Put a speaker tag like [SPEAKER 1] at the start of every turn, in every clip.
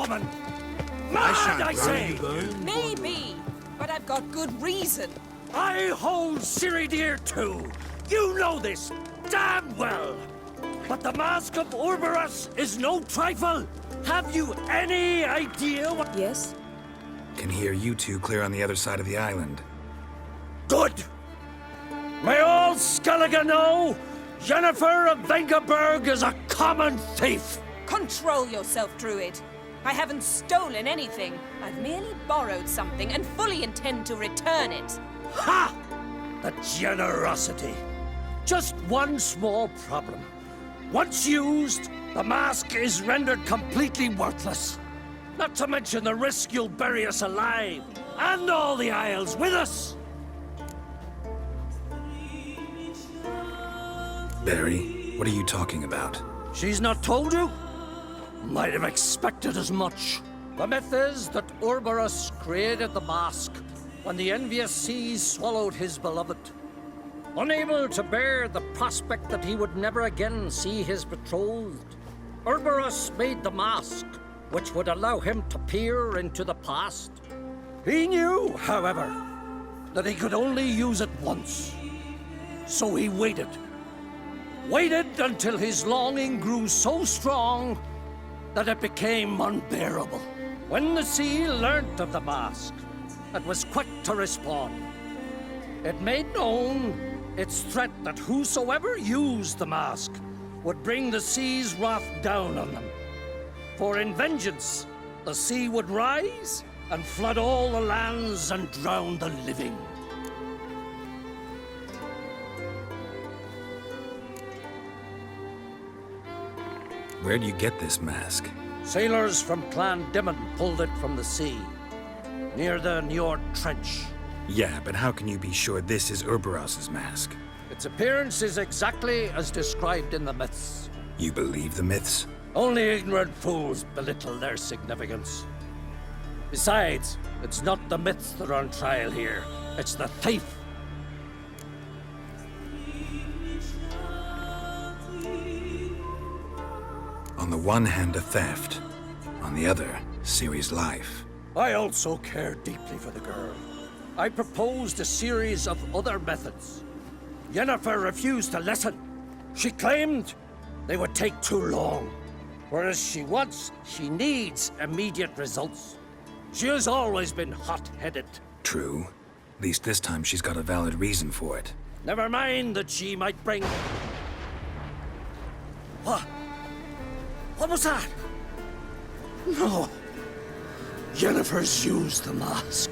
[SPEAKER 1] woman! Mad, I say!
[SPEAKER 2] Maybe, but I've got good reason.
[SPEAKER 1] I hold Ciri dear too. You know this damn well. But the Mask of Urberus is no trifle. Have you any idea what...
[SPEAKER 2] Yes?
[SPEAKER 3] Can hear you two clear on the other side of the island.
[SPEAKER 1] Good. May all Skellige know Jennifer of Vengerberg is a common thief.
[SPEAKER 2] Control yourself, Druid. I haven't stolen anything. I've merely borrowed something and fully intend to return it.
[SPEAKER 1] Ha! The generosity. Just one small problem. Once used, the mask is rendered completely worthless. Not to mention the risk you'll bury us alive, and all the Isles with us.
[SPEAKER 3] Barry, what are you talking about?
[SPEAKER 1] She's not told you? Might have expected as much. The myth is that Urberus created the mask when the envious seas swallowed his beloved. Unable to bear the prospect that he would never again see his betrothed, Urberus made the mask, which would allow him to peer into the past. He knew, however, that he could only use it once. So he waited. Waited until his longing grew so strong that it became unbearable. When the sea learnt of the mask, it was quick to respond. It made known its threat that whosoever used the mask would bring the sea's wrath down on them. For in vengeance, the sea would rise and flood all the lands and drown the living.
[SPEAKER 3] Where do you get this mask?
[SPEAKER 1] Sailors from Clan Dimon pulled it from the sea, near the Njord Trench.
[SPEAKER 3] Yeah, but how can you be sure this is Urberus's mask?
[SPEAKER 1] Its appearance is exactly as described in the myths.
[SPEAKER 3] You believe the myths?
[SPEAKER 1] Only ignorant fools belittle their significance. Besides, it's not the myths that are on trial here. It's the thief.
[SPEAKER 3] On the one hand, a theft. On the other, Ciri's life.
[SPEAKER 1] I also care deeply for the girl. I proposed a series of other methods. Yennefer refused to listen. She claimed they would take too long. Whereas she needs immediate results. She has always been hot-headed.
[SPEAKER 3] True. At least this time she's got a valid reason for it.
[SPEAKER 1] Never mind that she might bring... What? What was that? No. Yennefer's used the mask.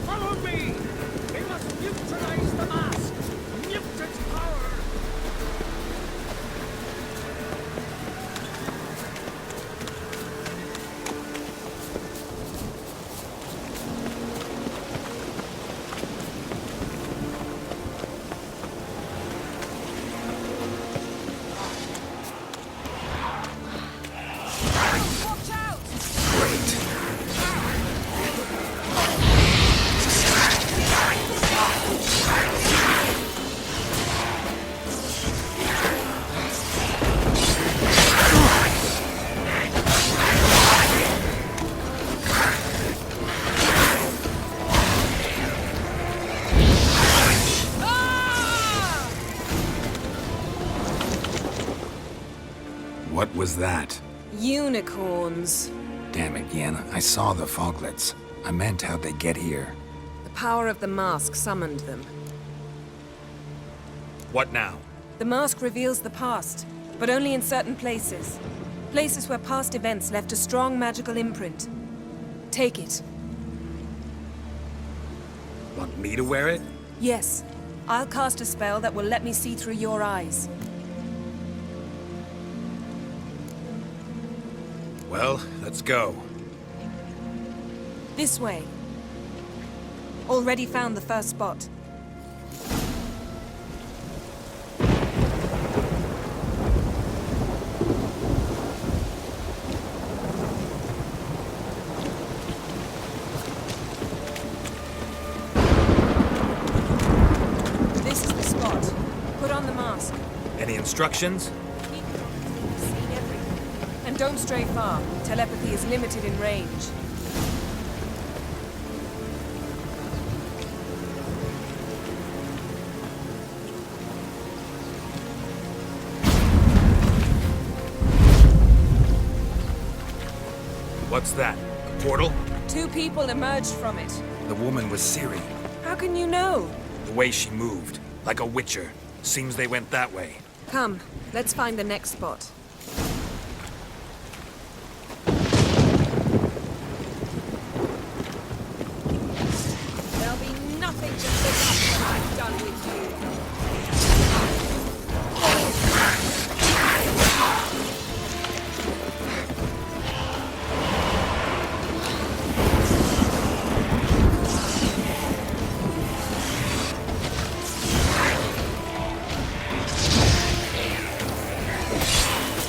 [SPEAKER 1] Follow me! We must neutralize the mask! Mute its power!
[SPEAKER 2] Watch out!
[SPEAKER 3] Great. What was that?
[SPEAKER 2] Unicorns.
[SPEAKER 3] Damn it, Yen. I saw the foglets. I meant how'd they get here.
[SPEAKER 2] The power of the mask summoned them.
[SPEAKER 3] What now?
[SPEAKER 2] The mask reveals the past, but only in certain places. Places where past events left a strong magical imprint. Take it.
[SPEAKER 3] Want me to wear it?
[SPEAKER 2] Yes. I'll cast a spell that will let me see through your eyes.
[SPEAKER 3] Well, let's go.
[SPEAKER 2] This way. Already found the first spot. This is the spot. Put on the mask.
[SPEAKER 3] Any instructions?
[SPEAKER 2] Keep it on. See everything. And And don't stray far. Telepathy is limited in range.
[SPEAKER 3] What's that? A portal?
[SPEAKER 2] 2 people emerged from it.
[SPEAKER 3] The woman was Ciri.
[SPEAKER 2] How can you know?
[SPEAKER 3] The way she moved, like a witcher. Seems they went that way.
[SPEAKER 2] Come, let's find the next spot. There'll be nothing to pick up when I'm done with you.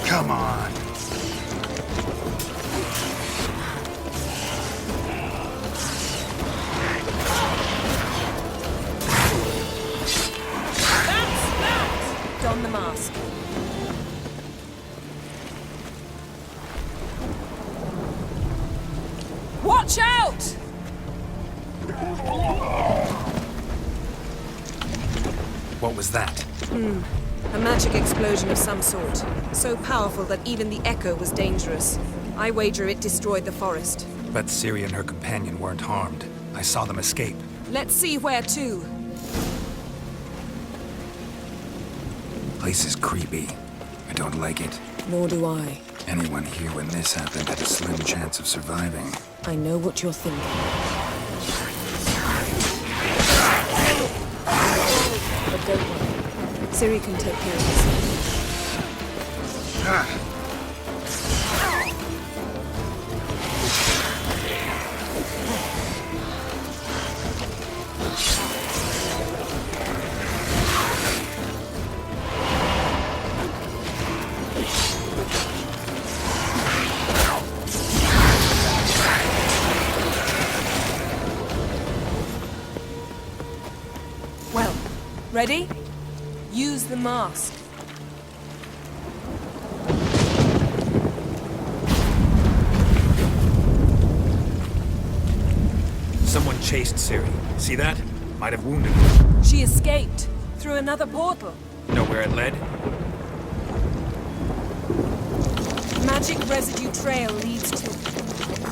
[SPEAKER 3] Come on.
[SPEAKER 2] Don the mask. Watch out!
[SPEAKER 3] What was that?
[SPEAKER 2] A magic explosion of some sort. So powerful that even the echo was dangerous. I wager it destroyed the forest.
[SPEAKER 3] But Ciri and her companion weren't harmed. I saw them escape.
[SPEAKER 2] Let's see where to.
[SPEAKER 3] Place is creepy. I don't like it.
[SPEAKER 2] Nor do I.
[SPEAKER 3] Anyone here when this happened had a slim chance of surviving.
[SPEAKER 2] I know what you're thinking. But don't worry. Ciri can take care of herself. Well, ready? Use the mask.
[SPEAKER 3] Someone chased Ciri. See that? Might have wounded her.
[SPEAKER 2] She escaped through another portal.
[SPEAKER 3] Know where it led?
[SPEAKER 2] Magic residue trail leads to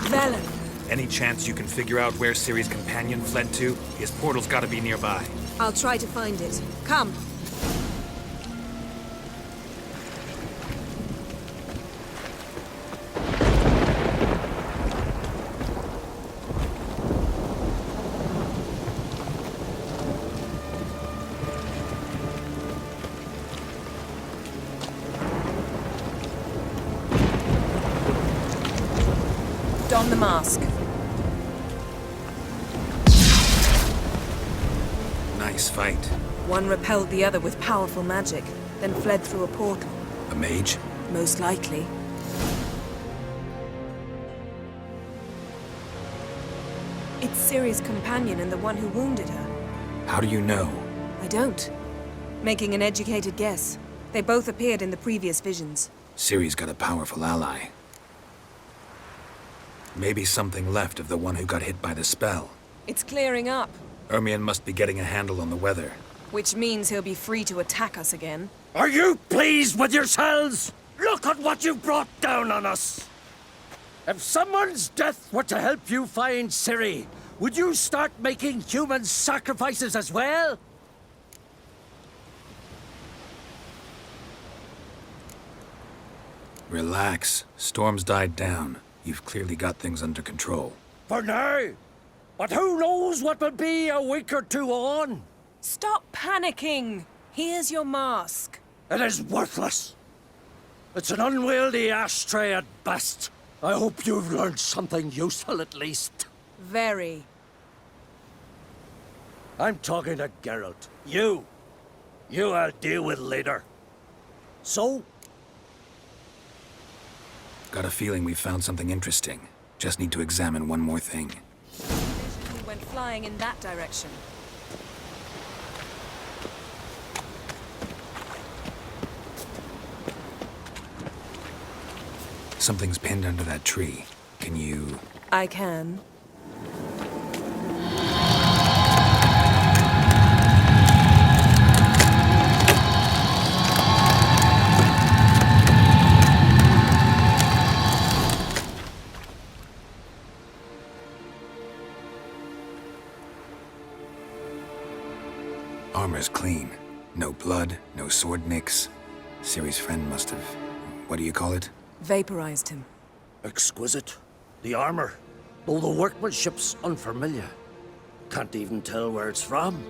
[SPEAKER 2] Velen.
[SPEAKER 3] Any chance you can figure out where Ciri's companion fled to? His portal's gotta be nearby.
[SPEAKER 2] I'll try to find it. Come. Don the mask.
[SPEAKER 3] Nice fight.
[SPEAKER 2] One repelled the other with powerful magic, then fled through a portal.
[SPEAKER 3] A mage?
[SPEAKER 2] Most likely. It's Ciri's companion and the one who wounded her.
[SPEAKER 3] How do you know?
[SPEAKER 2] I don't. Making an educated guess. They both appeared in the previous visions.
[SPEAKER 3] Ciri's got a powerful ally. Maybe something left of the one who got hit by the spell.
[SPEAKER 2] It's clearing up,
[SPEAKER 3] Ermion must be getting a handle on the weather.
[SPEAKER 2] which means he'll be free to attack us again.
[SPEAKER 1] Are you pleased with yourselves? Look at what you've brought down on us! If someone's death were to help you find Ciri, would you start making human sacrifices as well?
[SPEAKER 3] Relax. Storm's died down. You've clearly got things under control.
[SPEAKER 1] For now. But who knows what will be a week or two on?
[SPEAKER 2] Stop panicking! Here's your mask.
[SPEAKER 1] It is worthless. It's an unwieldy ashtray at best. I hope you've learned something useful at least.
[SPEAKER 2] Very.
[SPEAKER 1] I'm talking to Geralt. You I'll deal with later. So,
[SPEAKER 3] Got a feeling we've found something interesting. Just need to examine one more thing.
[SPEAKER 2] We went flying in that direction.
[SPEAKER 3] Something's pinned under that tree. Can you...
[SPEAKER 2] I can.
[SPEAKER 3] Armor's clean. No blood, no sword nicks. Ciri's friend must have... what do you call it?
[SPEAKER 2] Vaporized him.
[SPEAKER 1] Exquisite. The armor, though the workmanship's unfamiliar. Can't even tell where it's from.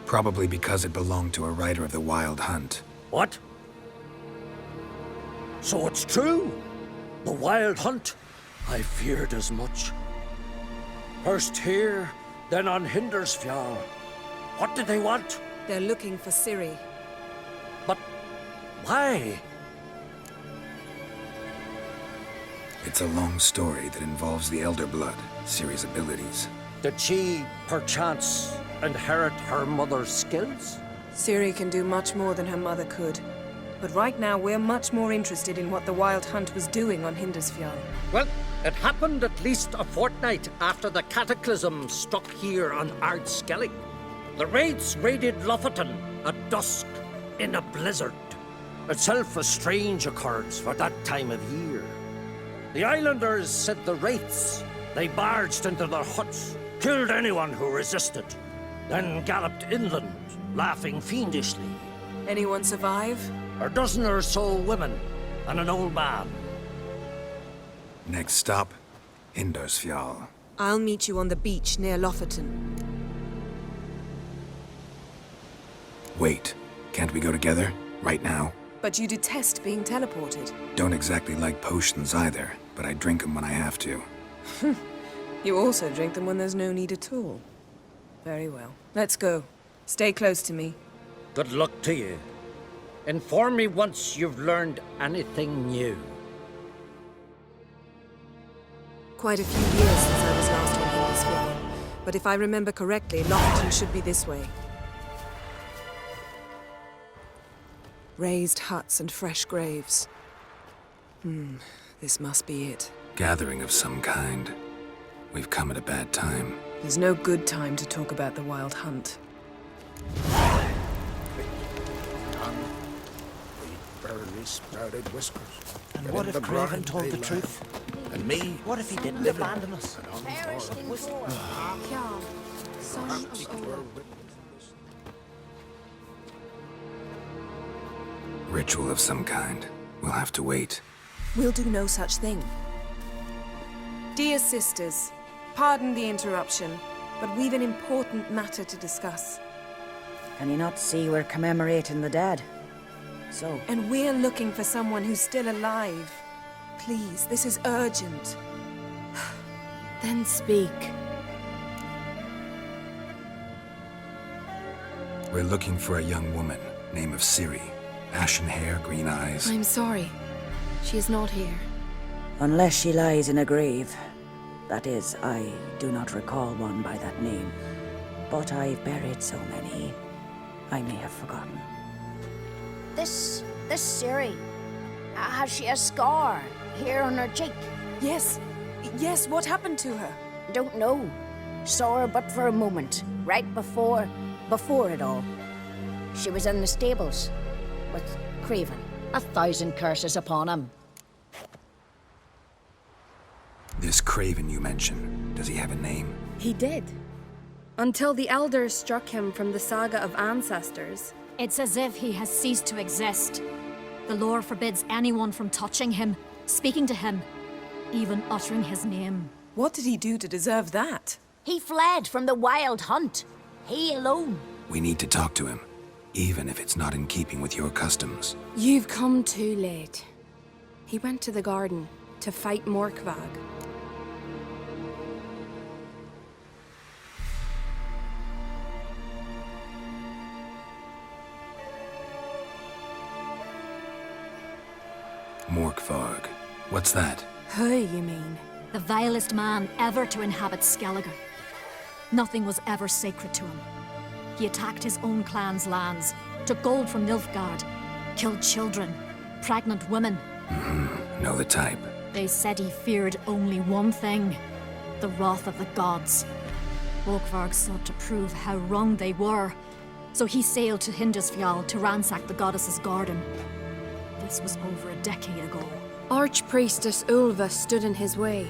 [SPEAKER 3] Probably because it belonged to a rider of the Wild Hunt.
[SPEAKER 1] What? So it's true? The Wild Hunt? I feared as much. First here, then on Hindersfjall. What did they want?
[SPEAKER 2] They're looking for Ciri.
[SPEAKER 1] But why?
[SPEAKER 3] It's a long story that involves the Elder Blood, Ciri's abilities.
[SPEAKER 1] Did she, perchance, inherit her mother's skills?
[SPEAKER 2] Ciri can do much more than her mother could. But right now, we're much more interested in what the Wild Hunt was doing on Hindersfjall.
[SPEAKER 1] Well, it happened at least a fortnight after the cataclysm struck here on Ardskellig. The raids raided Lofoten at dusk in a blizzard. Itself a strange occurrence for that time of year. The islanders said the wraiths. They barged into their huts, killed anyone who resisted, then galloped inland, laughing fiendishly.
[SPEAKER 2] Anyone survive?
[SPEAKER 1] A dozen or so women and an old man.
[SPEAKER 3] Next stop, Hindersfjall.
[SPEAKER 2] I'll meet you on the beach near Lofoten.
[SPEAKER 3] Wait, can't we go together? Right now?
[SPEAKER 2] But you detest being teleported.
[SPEAKER 3] Don't exactly like potions either, but I drink them when I have to.
[SPEAKER 2] You also drink them when there's no need at all. Very well. Let's go. Stay close to me.
[SPEAKER 1] Good luck to you. Inform me once you've learned anything new.
[SPEAKER 2] Quite a few years since I was last on Hindersfjall. But if I remember correctly, Lofoten should be this way. Raised huts and fresh graves. This must be it.
[SPEAKER 3] Gathering of some kind. We've come at a bad time.
[SPEAKER 2] There's no good time to talk about the Wild Hunt.
[SPEAKER 4] Barely sprouted whiskers.
[SPEAKER 5] And
[SPEAKER 4] Get
[SPEAKER 5] what
[SPEAKER 4] in
[SPEAKER 5] if
[SPEAKER 4] the
[SPEAKER 5] Craven
[SPEAKER 4] grind,
[SPEAKER 5] told
[SPEAKER 4] they
[SPEAKER 5] the
[SPEAKER 4] lie.
[SPEAKER 5] truth?
[SPEAKER 4] And me?
[SPEAKER 5] What if he didn't abandon us?
[SPEAKER 6] Perished in war. Kjall, son of Odin.
[SPEAKER 3] Ritual of some kind. We'll have to wait.
[SPEAKER 2] We'll do no such thing. Dear sisters, pardon the interruption, but we've an important matter to discuss.
[SPEAKER 7] Can you not see we're commemorating the dead? So,
[SPEAKER 2] And we're looking for someone who's still alive. Please, this is urgent.
[SPEAKER 6] Then speak.
[SPEAKER 3] We're looking for a young woman, name of Ciri. Ashen hair, green eyes.
[SPEAKER 6] I'm sorry. She is not here.
[SPEAKER 7] unless she lies in a grave. That is, I do not recall one by that name. But I've buried so many, I may have forgotten.
[SPEAKER 8] This Ciri, has she a scar here on her cheek?
[SPEAKER 2] Yes. Yes, what happened to her?
[SPEAKER 8] Don't know. Saw her but for a moment, right before it all. She was in the stables with Craven. 1,000 curses upon him.
[SPEAKER 3] This Craven you mentioned, does he have a name?
[SPEAKER 9] He did. Until the elders struck him from the saga of ancestors.
[SPEAKER 10] It's as if he has ceased to exist. The lore forbids anyone from touching him, speaking to him, even uttering his name.
[SPEAKER 2] What did he do to deserve that?
[SPEAKER 8] He fled from the Wild Hunt. He alone.
[SPEAKER 3] We need to talk to him, even if it's not in keeping with your customs.
[SPEAKER 9] You've come too late. He went to the garden to fight Morkvag.
[SPEAKER 3] Morkvarg. What's that?
[SPEAKER 9] Who, you mean?
[SPEAKER 10] The vilest man ever to inhabit Skellige. Nothing was ever sacred to him. He attacked his own clan's lands, took gold from Nilfgaard, killed children, pregnant women.
[SPEAKER 3] Know the type.
[SPEAKER 10] They said he feared only one thing, the wrath of the gods. Morkvarg sought to prove how wrong they were, so he sailed to Hindisfjall to ransack the goddess's garden. This was over a decade ago.
[SPEAKER 9] Archpriestess Ulva stood in his way.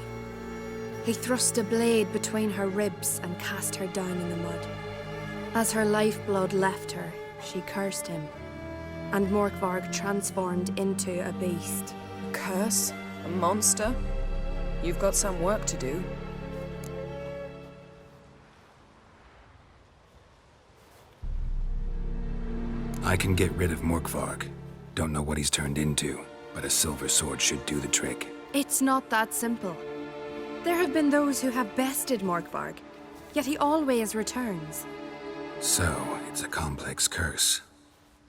[SPEAKER 9] He thrust a blade between her ribs and cast her down in the mud. As her lifeblood left her, she cursed him, and Morkvarg transformed into a beast.
[SPEAKER 2] A curse? A monster? You've got some work to do.
[SPEAKER 3] I can get rid of Morkvarg. Don't know what he's turned into, but a silver sword should do the trick.
[SPEAKER 9] It's not that simple. There have been those who have bested Morkvarg, yet he always returns.
[SPEAKER 3] So, it's a complex curse.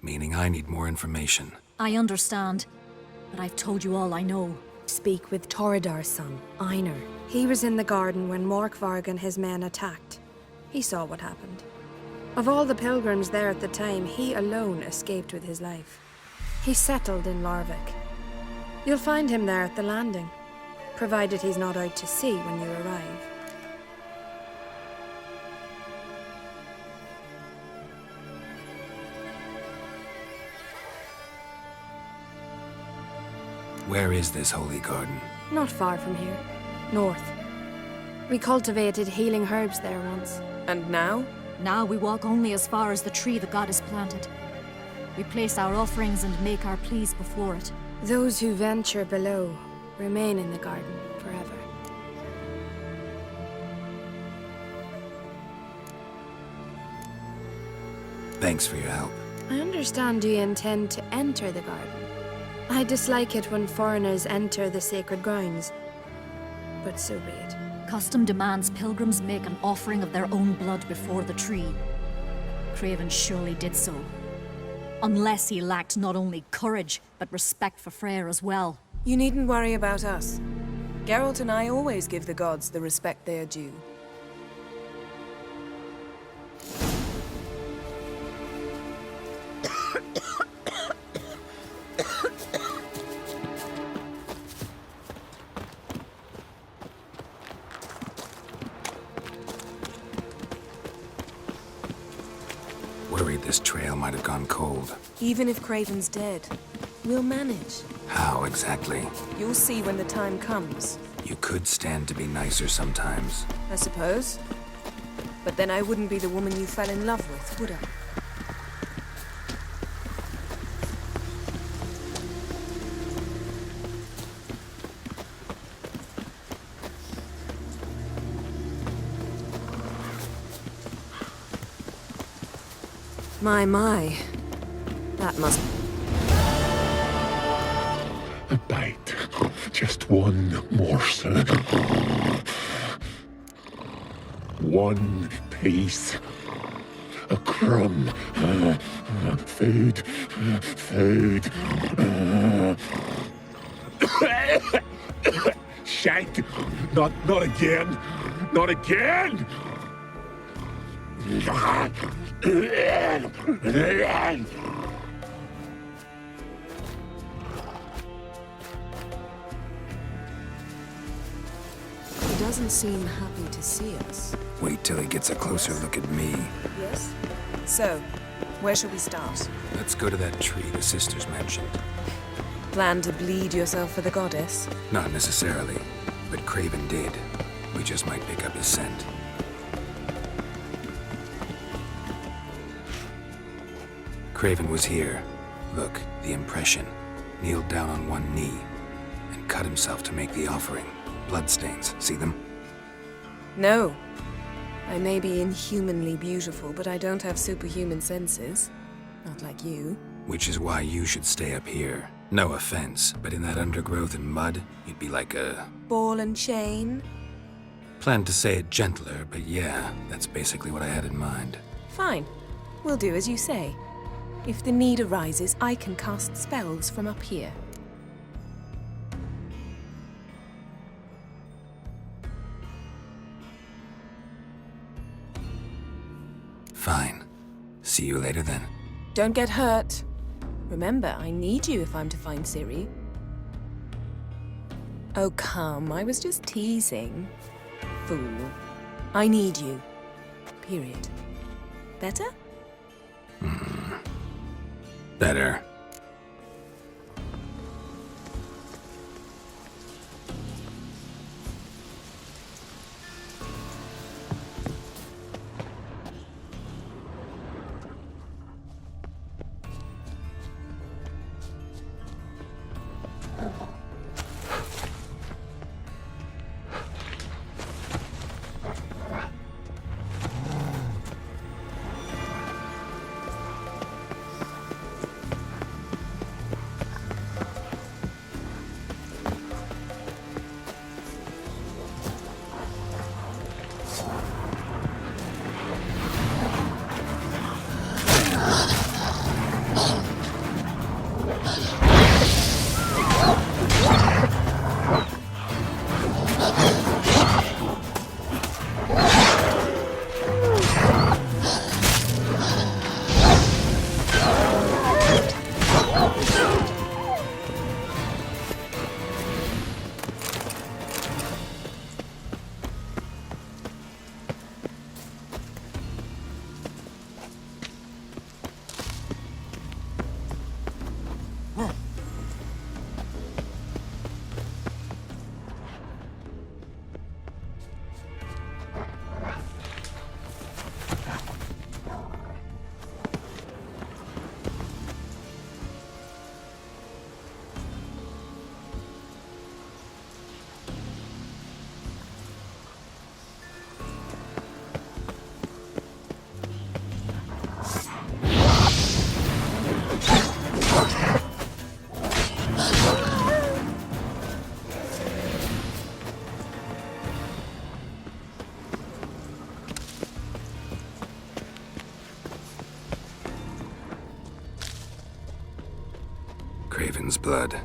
[SPEAKER 3] Meaning I need more information.
[SPEAKER 10] I understand, but I've told you all I know.
[SPEAKER 9] Speak with Torridar's son, Einar. He was in the garden when Morkvarg and his men attacked. He saw what happened. Of all the pilgrims there at the time, he alone escaped with his life. He settled in Larvik. You'll find him there at the landing, provided he's not out to sea when you arrive.
[SPEAKER 3] Where is this holy garden?
[SPEAKER 9] Not far from here. North. We cultivated healing herbs there once.
[SPEAKER 2] And now?
[SPEAKER 10] Now we walk only as far as the tree the goddess planted. We place our offerings and make our pleas before it.
[SPEAKER 9] Those who venture below remain in the garden forever.
[SPEAKER 3] Thanks for your help.
[SPEAKER 9] I understand you intend to enter the garden. I dislike it when foreigners enter the sacred grounds, but so be it.
[SPEAKER 10] Custom demands pilgrims make an offering of their own blood before the tree. Craven surely did so. Unless he lacked not only courage, but respect for Freyr as well.
[SPEAKER 2] You needn't worry about us. Geralt and I always give the gods the respect they are due.
[SPEAKER 3] Worried this trail might have gone cold.
[SPEAKER 2] Even if Craven's dead, we'll manage.
[SPEAKER 3] How exactly?
[SPEAKER 2] You'll see when the time comes,
[SPEAKER 3] You could stand to be nicer sometimes.
[SPEAKER 2] I suppose. But then I wouldn't be the woman you fell in love with, would I? My. That must...
[SPEAKER 5] A bite. Just one morsel. One piece. A crumb. Food. Food. Shite. Not again. Not again!
[SPEAKER 2] He doesn't seem happy to see us.
[SPEAKER 3] Wait till he gets a closer look at me.
[SPEAKER 2] Yes? So, where shall we start?
[SPEAKER 3] Let's go to that tree the sisters mentioned.
[SPEAKER 2] Plan to bleed yourself for the goddess?
[SPEAKER 3] Not necessarily, but Craven did. We just might pick up his scent. Craven was here. Look, the impression. Kneeled down on one knee and cut himself to make the offering. Bloodstains, see them?
[SPEAKER 2] No. I may be inhumanly beautiful, but I don't have superhuman senses. Not like you.
[SPEAKER 3] Which is why you should stay up here. No offense, but in that undergrowth and mud, you'd be like a...
[SPEAKER 2] Ball and chain?
[SPEAKER 3] Planned to say it gentler, but yeah, that's basically what I had in mind.
[SPEAKER 2] Fine. We'll do as you say. If the need arises, I can cast spells from up here.
[SPEAKER 3] Fine. See you later then.
[SPEAKER 2] Don't get hurt. Remember, I need you if I'm to find Ciri. Oh, come. I was just teasing. Fool. I need you. Period. Better?
[SPEAKER 3] Better. Craven's blood.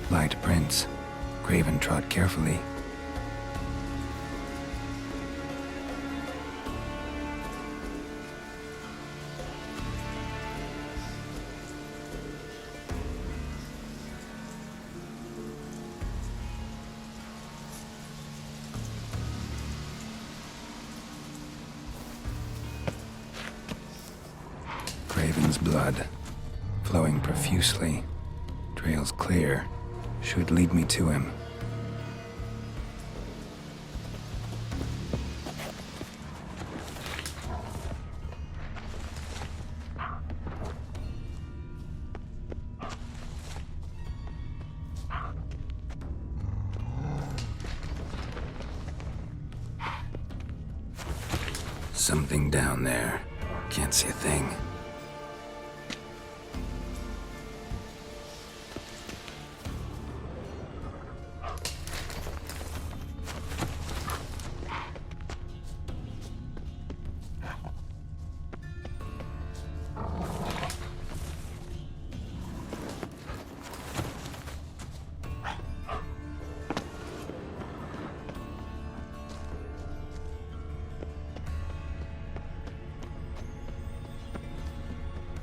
[SPEAKER 3] Light prints. Craven trod carefully. Craven's blood, flowing profusely, trails clear, should lead me to him. Something down there. Can't see a thing.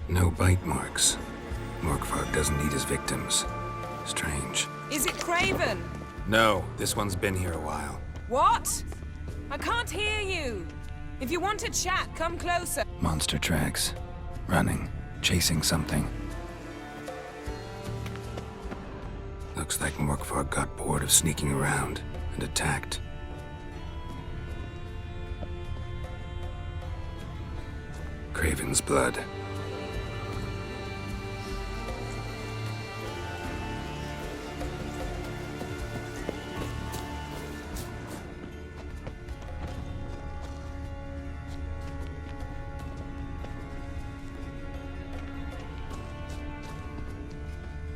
[SPEAKER 3] No bite marks. Morkvarg doesn't eat his victims. Strange.
[SPEAKER 2] Is it Craven?
[SPEAKER 3] No, this one's been here a while.
[SPEAKER 2] What? I can't hear you. If you want to chat, come closer.
[SPEAKER 3] Monster tracks. Running. Chasing something. Looks like Morkvarg got bored of sneaking around and attacked. Craven's blood.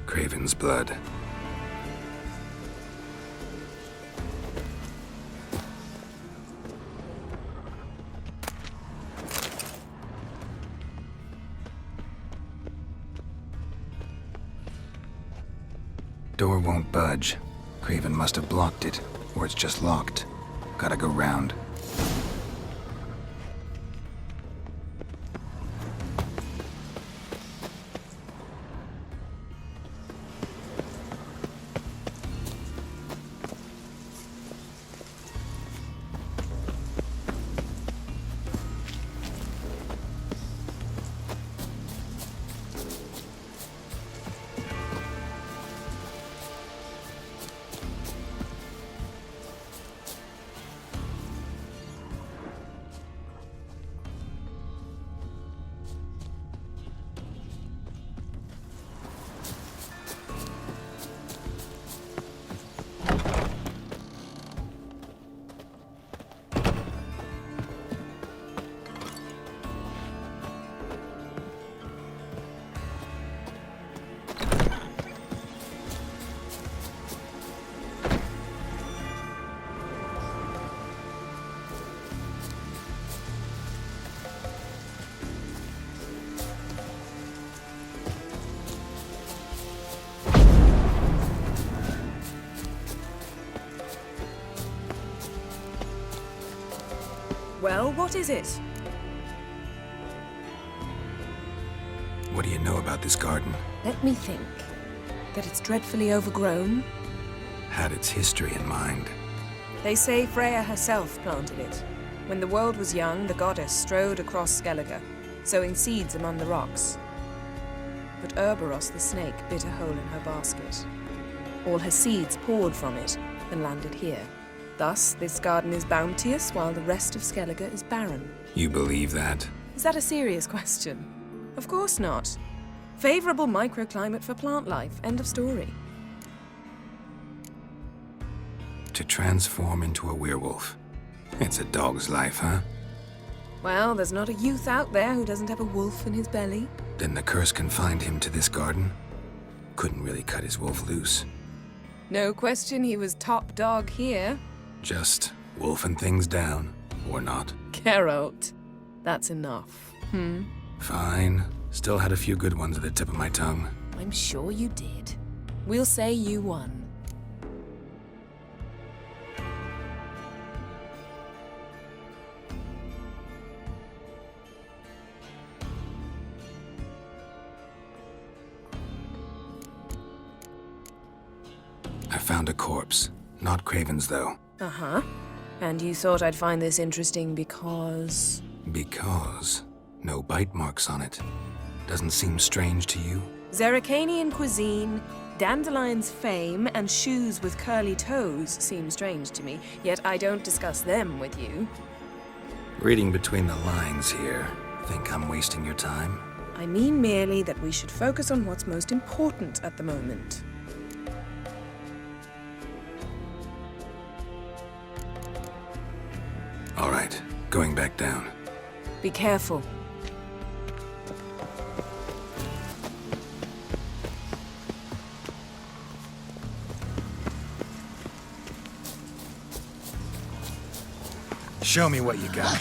[SPEAKER 3] Craven's blood. Door won't budge. Craven must have blocked it, or it's just locked. Gotta go round.
[SPEAKER 2] Well, what is it?
[SPEAKER 3] What do you know about this garden?
[SPEAKER 2] Let me think. That it's dreadfully overgrown.
[SPEAKER 3] Had its history in mind.
[SPEAKER 2] They say Freya herself planted it. When the world was young, the goddess strode across Skellige, sowing seeds among the rocks. But Urboros the snake bit a hole in her basket. All her seeds poured from it and landed here. Thus, this garden is bounteous while the rest of Skellige is barren.
[SPEAKER 3] You believe that?
[SPEAKER 2] Is that a serious question? Of course not. Favorable microclimate for plant life. End of story.
[SPEAKER 3] To transform into a werewolf. It's a dog's life, huh?
[SPEAKER 2] Well, there's not a youth out there who doesn't have a wolf in his belly.
[SPEAKER 3] Then the curse confined him to this garden? Couldn't really cut his wolf loose.
[SPEAKER 2] No question he was top dog here.
[SPEAKER 3] Just wolfing things down, or not.
[SPEAKER 2] Geralt. That's enough.
[SPEAKER 3] Fine. Still had a few good ones at the tip of my tongue.
[SPEAKER 2] I'm sure you did. We'll say you won.
[SPEAKER 3] I found a corpse. Not Craven's, though.
[SPEAKER 2] Uh-huh. And you thought I'd find this interesting because...
[SPEAKER 3] Because no bite marks on it. Doesn't seem strange to you?
[SPEAKER 2] Zerrikanian cuisine, Dandelion's fame, and shoes with curly toes seem strange to me, yet I don't discuss them with you.
[SPEAKER 3] Reading between the lines here. Think I'm wasting your time?
[SPEAKER 2] I mean merely that we should focus on what's most important at the moment.
[SPEAKER 3] All right, going back down.
[SPEAKER 2] Be careful.
[SPEAKER 3] Show me what you got.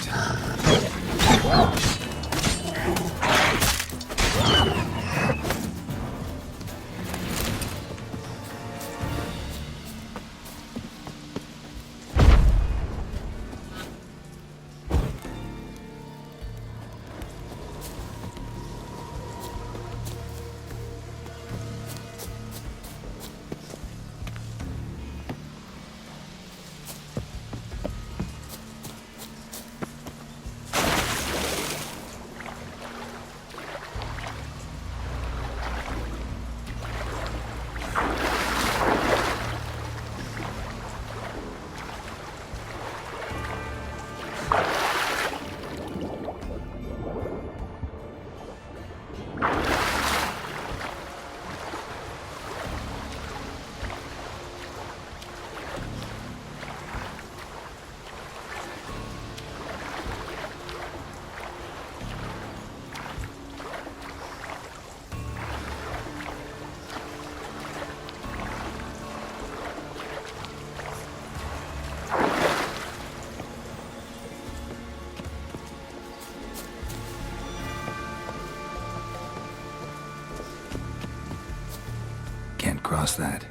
[SPEAKER 3] Cross that.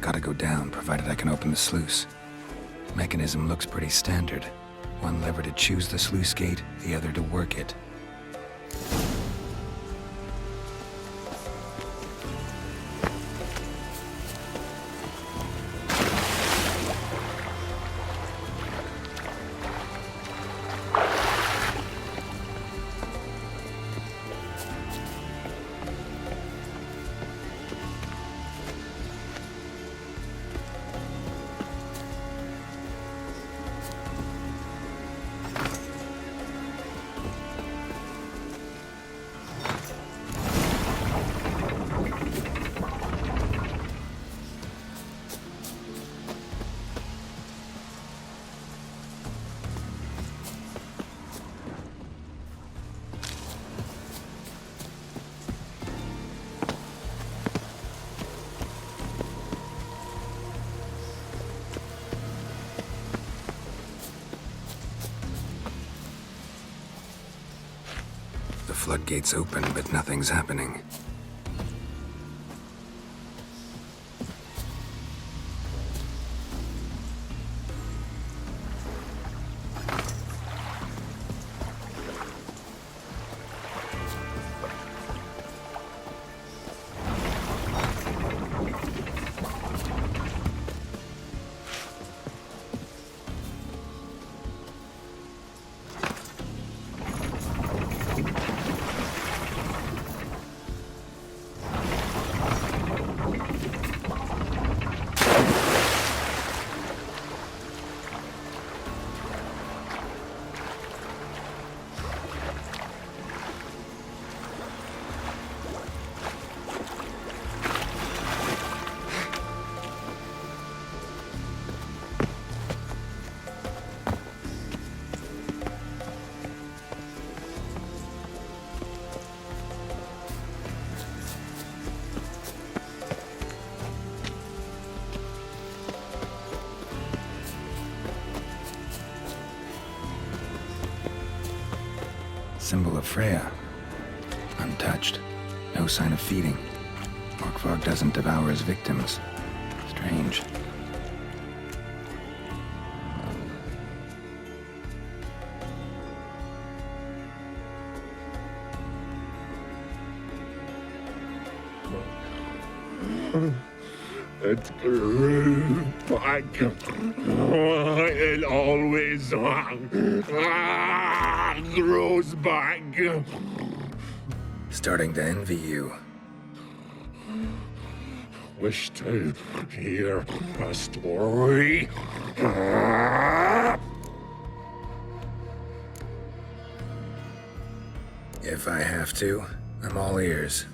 [SPEAKER 3] Gotta go down, provided I can open the sluice. Mechanism looks pretty standard. One lever to choose the sluice gate, the other to work it. Floodgates open, but nothing's happening. Symbol of Freya. Untouched. No sign of feeding. Morkvarg doesn't devour his victims. Strange.
[SPEAKER 5] It grew back. It always grows back.
[SPEAKER 3] Starting to envy you.
[SPEAKER 5] Wish to hear a story?
[SPEAKER 3] If I have to, I'm all ears.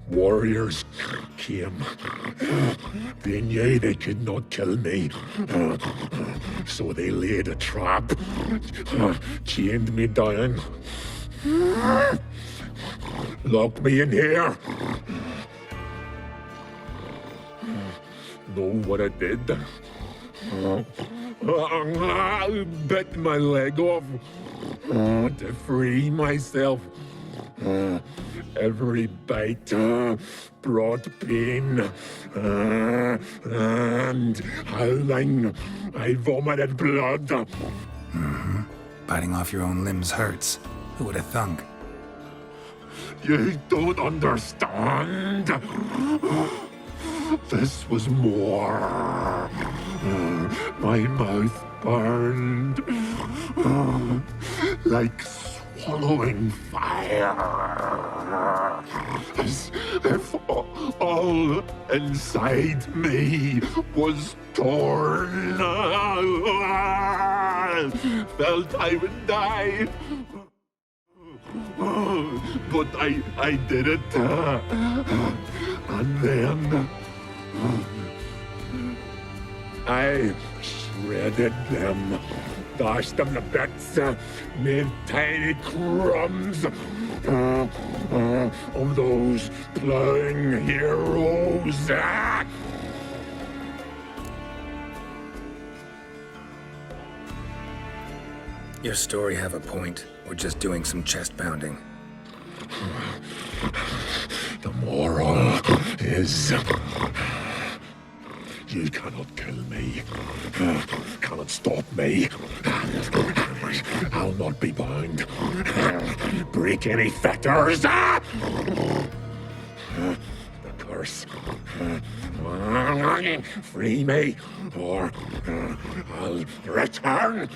[SPEAKER 5] Warriors came. They knew they could not kill me. So they laid a trap. Chained me down. Locked me in here. Know what I did? I bit my leg off to free myself. Every bite brought pain, and howling, I vomited blood.
[SPEAKER 3] Mm-hmm. Biting off your own limbs hurts. Who would have thunk?
[SPEAKER 5] You don't understand. This was more. My mouth burned like swallowing fire. As if all inside me was torn. Felt I would die. But I did it. And then I shredded them, dashed them to bits, made tiny crumbs of those plowing heroes.
[SPEAKER 3] Your story have a point, or just doing some chest pounding?
[SPEAKER 5] The moral is you cannot kill me, cannot stop me. I'll not be bound. Break any fetters. The curse. Free me, or I'll return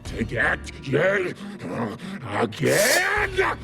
[SPEAKER 5] to get you again.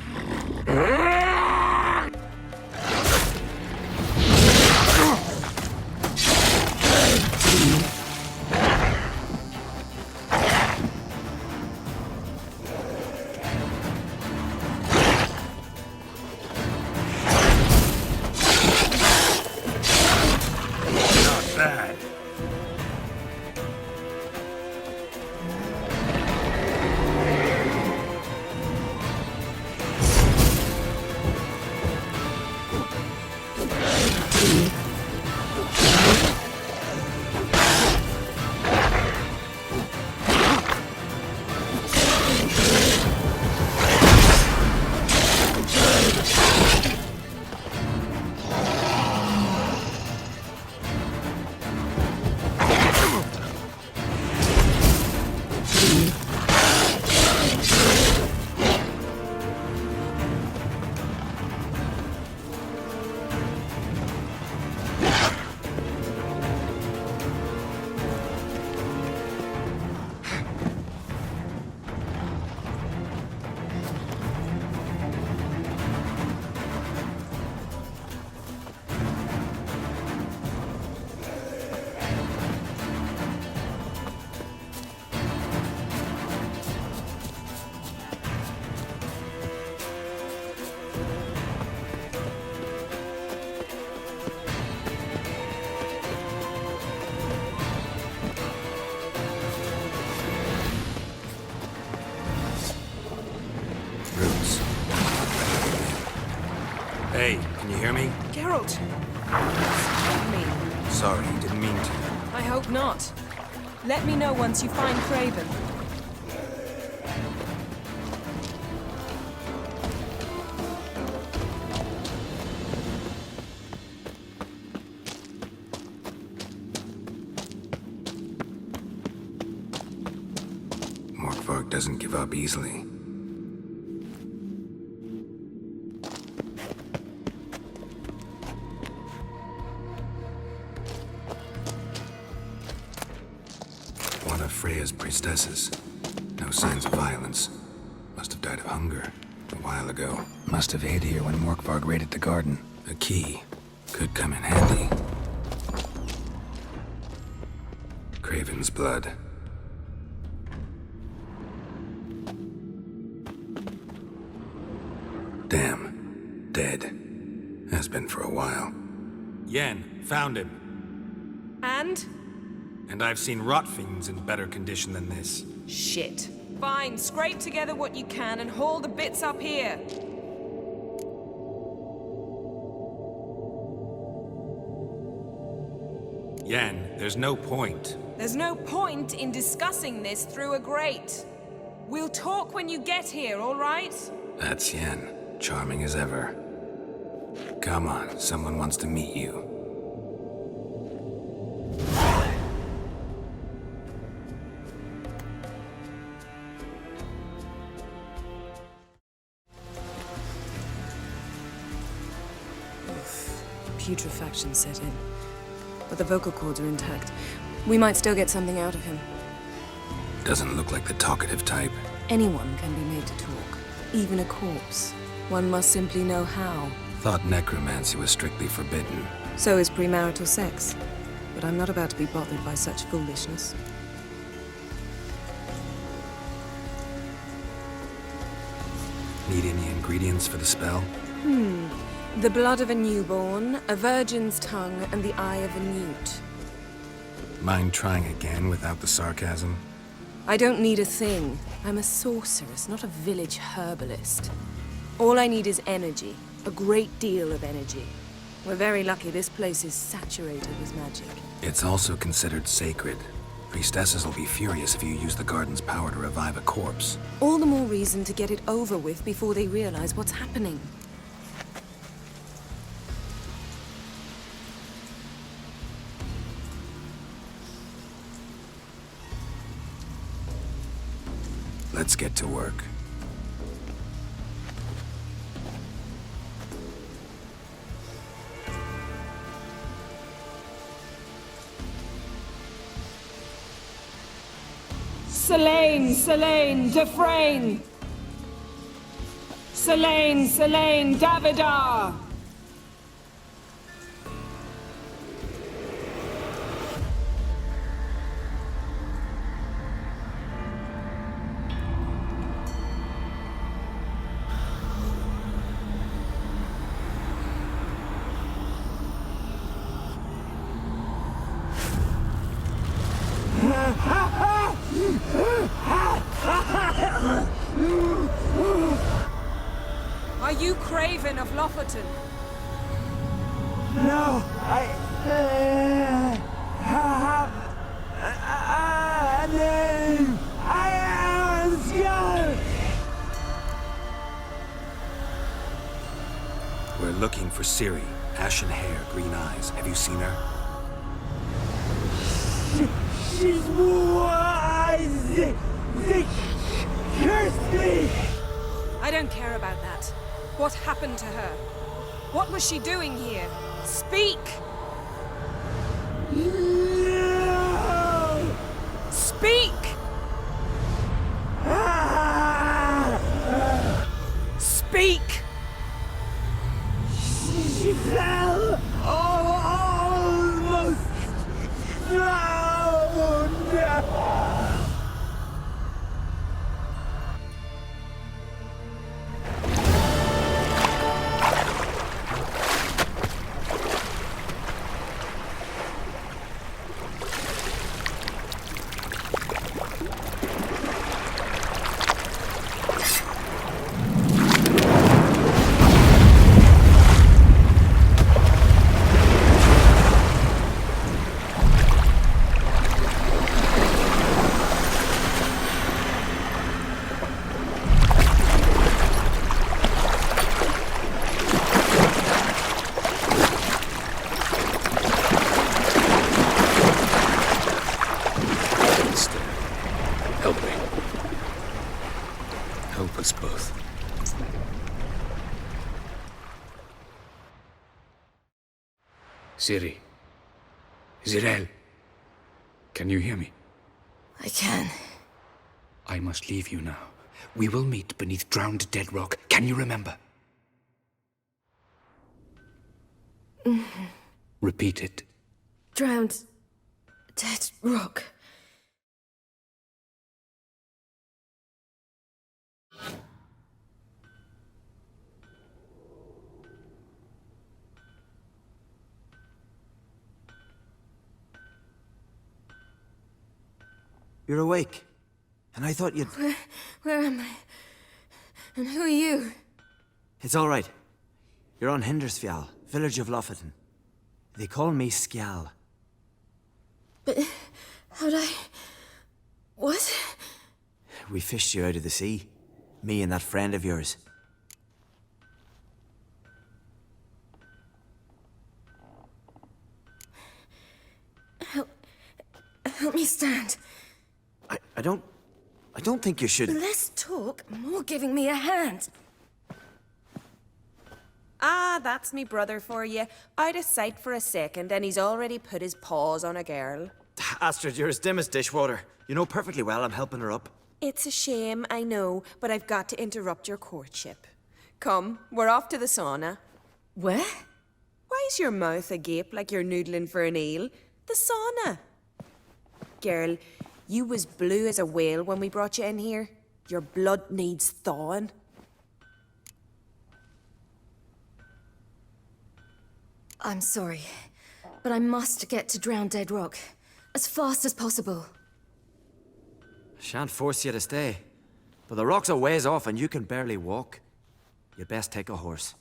[SPEAKER 3] Hey, can you hear me?
[SPEAKER 2] Geralt! Excuse me.
[SPEAKER 3] Sorry, didn't mean to.
[SPEAKER 2] I hope not. Let me know once you find Craven.
[SPEAKER 3] Morkvarg doesn't give up easily. One of Freya's priestesses. No signs of violence. Must have died of hunger a while ago. Must have hid here when Morkvarg raided the garden. A key. Could come in handy. Craven's blood. Damn. Dead. Has been for a while.
[SPEAKER 11] Yen, found him.
[SPEAKER 2] And?
[SPEAKER 11] And I've seen rot fiends in better condition than this.
[SPEAKER 2] Shit. Fine, scrape together what you can and haul the bits up here.
[SPEAKER 11] Yen, there's no point.
[SPEAKER 2] There's no point in discussing this through a grate. We'll talk when you get here, all right?
[SPEAKER 3] That's Yen. Charming as ever. Come on, someone wants to meet you.
[SPEAKER 2] Putrefaction set in. But the vocal cords are intact. We might still get something out of him.
[SPEAKER 3] Doesn't look like the talkative type.
[SPEAKER 2] Anyone can be made to talk. Even a corpse. One must simply know how.
[SPEAKER 3] Thought necromancy was strictly forbidden.
[SPEAKER 2] So is premarital sex. But I'm not about to be bothered by such foolishness.
[SPEAKER 3] Need any ingredients for the spell?
[SPEAKER 2] The blood of a newborn, a virgin's tongue, and the eye of a newt.
[SPEAKER 3] Mind trying again without the sarcasm?
[SPEAKER 2] I don't need a thing. I'm a sorceress, not a village herbalist. All I need is energy. A great deal of energy. We're very lucky this place is saturated with magic.
[SPEAKER 3] It's also considered sacred. Priestesses will be furious if you use the garden's power to revive a corpse.
[SPEAKER 2] All the more reason to get it over with before they realize what's happening.
[SPEAKER 3] Let's get to work.
[SPEAKER 2] Selene, Defrain! Selene, Davidar! Are you Craven of Lofoten?
[SPEAKER 12] No, I am scared.
[SPEAKER 3] We're looking for Ciri. Ashen hair, green eyes. Have you seen her?
[SPEAKER 12] She's wise. They cursed me.
[SPEAKER 2] I don't care about that. What happened to her? What was she doing here? Speak!
[SPEAKER 12] No.
[SPEAKER 2] Speak! Speak!
[SPEAKER 12] She fell almost drowned.
[SPEAKER 3] Siri. Zirel. Can you hear me?
[SPEAKER 6] I can.
[SPEAKER 3] I must leave you now. We will meet beneath drowned dead rock. Can you remember? Repeat it.
[SPEAKER 6] Drowned. Dead rock.
[SPEAKER 13] You're awake. And I thought you'd...
[SPEAKER 6] Where am I? And who are you?
[SPEAKER 13] It's all right. You're on Hindersfjall, village of Lofoten. They call me Skjal.
[SPEAKER 6] But how'd I... What?
[SPEAKER 13] We fished you out of the sea. Me and that friend of yours.
[SPEAKER 6] Help me stand.
[SPEAKER 13] I don't think you should...
[SPEAKER 6] Less talk, more giving me a hand.
[SPEAKER 2] Ah, that's me brother for you. Out of sight for a second, and he's already put his paws on a girl.
[SPEAKER 13] Astrid, you're as dim as dishwater. You know perfectly well I'm helping her up.
[SPEAKER 2] It's a shame, I know, but I've got to interrupt your courtship. Come, we're off to the sauna.
[SPEAKER 6] Where?
[SPEAKER 2] Why's your mouth agape like you're noodling for an eel? The sauna. Girl, you was blue as a whale when we brought you in here. Your blood needs thawing.
[SPEAKER 6] I'm sorry, but I must get to Drowned Dead Rock as fast as possible.
[SPEAKER 13] Shan't force you to stay. But the rock's a ways off and you can barely walk. You'd best take a horse.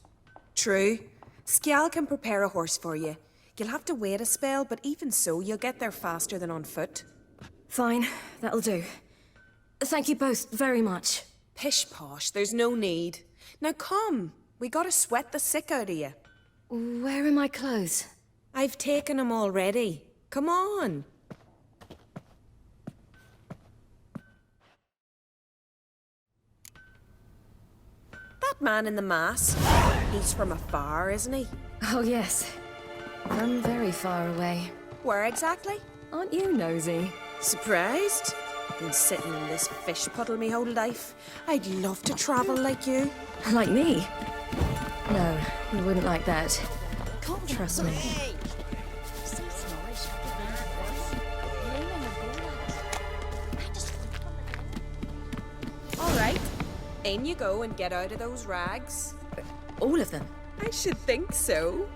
[SPEAKER 2] True. Skjal can prepare a horse for you. You'll have to wait a spell, but even so, you'll get there faster than on foot.
[SPEAKER 6] Fine, that'll do. Thank you both very much.
[SPEAKER 2] Pish posh, there's no need. Now come, we gotta sweat the sick out of you.
[SPEAKER 6] Where are my clothes?
[SPEAKER 2] I've taken them already. Come on. That man in the mask, he's from afar, isn't he?
[SPEAKER 6] Oh yes, from very far away.
[SPEAKER 2] Where exactly?
[SPEAKER 6] Aren't you nosy?
[SPEAKER 2] Surprised? Been sitting in this fish puddle me whole life. I'd love to travel like you.
[SPEAKER 6] Like me? No, you wouldn't like that. Trust me.
[SPEAKER 2] All right, in you go and get out of those rags.
[SPEAKER 6] All of them?
[SPEAKER 2] I should think so.